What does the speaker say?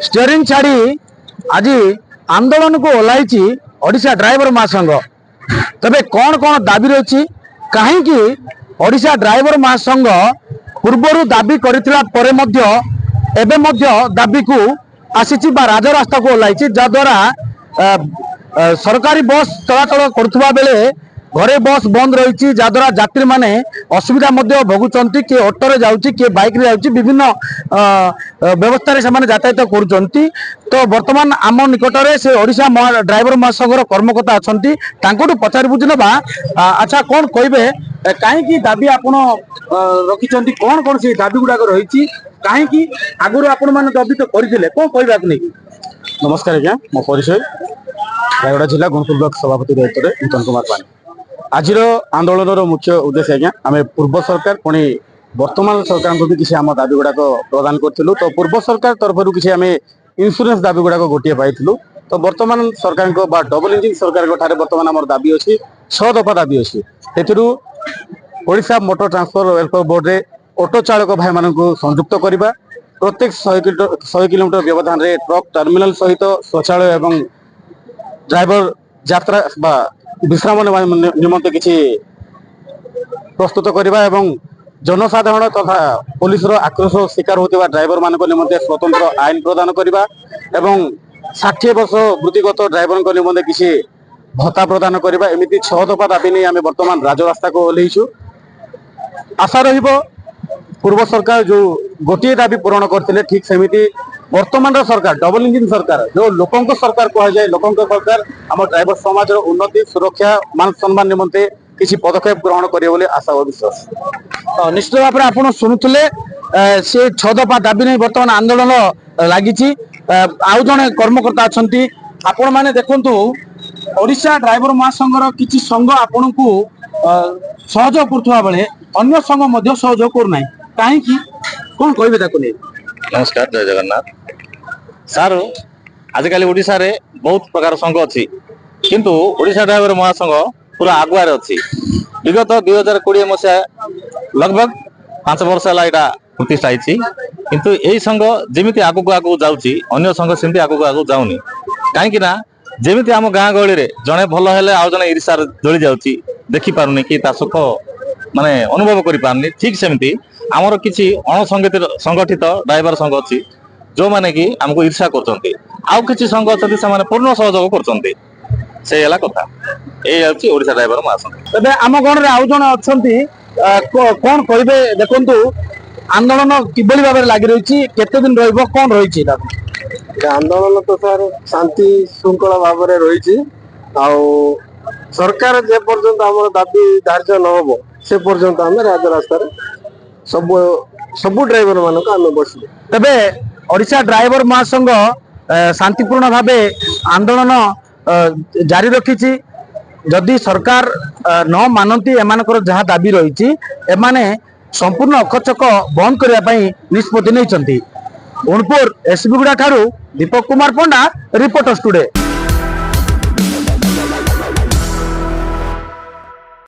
Steering छाड़ी आज आंदोलन को ओह्लैची ओडिशा ड्राइवर महासंघ। तबे कौन कौन दाबी रही कहीं ओडिशा ड्राइवर महासंघ पूर्वर दाबी करथिला परे मध्य एबे मध्य दाबी को आसीची बा राजरास्ता को ओह्लैची जद्वारा सरकारी बस चलाचल करुवा बेले घरे बस बंद रही जद्वारा यात्री माने असुविधा भोगुंट किए ऑटो रे जाउची किए बाइक रे जाउची विभिन्न व्यवस्था से यातायात करुँच। तो वर्तमान आम निकट में से ओडिशा ड्राइवर महासंघर कर्मकर्ता अच्छा पचारि बुझी ना। अच्छा कौन कहे कहीं दाबी आपड़ रखिंट कौन कौन से दाबी गुड़ाक रही कहीं आगुरी आपण मैंने दाबी तो करते कौन कहवा नहीं। नमस्कार आज्ञा मो परिचय रायगड़ा जिला गुणपुर ब्लॉक सभापति दायित्व नूतन कुमार पानी। आज आंदोलन मुख्य उद्देश्य आज्ञा आम पूर्व सरकार पुणी वर्तमान सरकार को भी किसी आम दाबी गुड़ाक प्रदान करूँ। तो पूर्व सरकार तरफ किसी आम इंश्योरेंस दाबी गुड़ाक गोटे पाई। तो वर्तमान सरकार को डबल इंजिन सरकार वर्तमान आम दाबी अच्छी 6 दफा दाबी अच्छी से Odisha motor transport welfare board रे ऑटो चालक भाई मान संयुक्त करवा प्रत्येक 100 किलोमीटर व्यवधान रे ट्रक टर्मिनाल सहित शौचालय एवं ड्राइवर यात्रा विश्राम निमंते किसी प्रस्तुत करवा एवं जनसाधारण तथा पुलिस आक्रोश शिकार होता ड्राइवर मान निमंते स्वतंत्र आईन प्रदान करवा एवं 60 वर्ष वृत्तिगत ड्राइवर निमंते किसी भत्ता प्रदान करवा एमती 6 दफा दाबी नहीं आम बर्तमान राजरास्ता को ओह्लैचु। आशा पूर्व सरकार जो गोटे दाबी पूरण करते ठीक सेमिति वर्तमान सरकार डबल इंजिन सरकार जो लोकों सरकार कह जाए लोकों सरकार आम ड्राइवर समाज उन्नति सुरक्षा मान सम्मान निमंते किसी पदक्षेप ग्रहण करेंगे आशा और विश्वास। निश्चित भाव में आप शुणुले से 6 दफा दाबी नहीं बर्तमान आंदोलन लगी आउ जड़े कर्मकर्ता अच्छा आपण मैंने देखु ओडिशा ड्राइवर महासंघर किसी संघ आपण को सहयोग करुवा बेले अन्य संघ सहयोग करना कहीं कौन कहे। नमस्कार जय जगन्नाथ सार आजिकल ओडिशा रे बहुत प्रकार संघ अच्छी किंतु ओडिशा ड्राइवर महासंघ पूरा आगुआर अच्छी विगत 2020 मसीहा लगभग 5 वर्ष है प्रतिष्ठा किंतु यही संघ जमी आगू आगू जाऊँगी अन्य संघ सेमती आगू आगू जाऊनी कहीं जमी आम गाँ गहली रे जड़े भल हेले आउ जड़े ईर्षार जली जाऊँगी देखी पारुनी कि सुख माने अनुभव करि पारनी ठीक सेमती आमर किसी अणसंगठित ड्राइवर संघ अच्छी जो माने कि आमको ईर्षा करछन्ते आउ किसी संघ अच्छी से पूर्ण सहयोग करछन्ते से हला कथा ये ओडिशा ड्राइवर महासंघ। तबे आम गण रे आउ जण अछंती कोन कहबे देखंतु आंदोलन किबली भाबे लागि रहिछि केते दिन रहइबो कोन रहिछि आंदोलन तो सर शांति श्रृंखला भाव में रही सरकार जे पर्यंत आम दाबी धार्य न हो से पर्यंत आम राजरास्ता सब ड्राइवर मानक आम बस। तबे ओडिशा ड्राइवर महासंघ शांतिपूर्ण भावे आंदोलन जारी रखी जदि सरकार न मानती एमानकर जहाँ दाबी रही एमाने संपूर्ण अखचक बंद करने निष्पत्ति नहीं। गुणपुर एसबीगुड़ा ठारू दीपक कुमार पंडा रिपोर्टर स्टूडियो।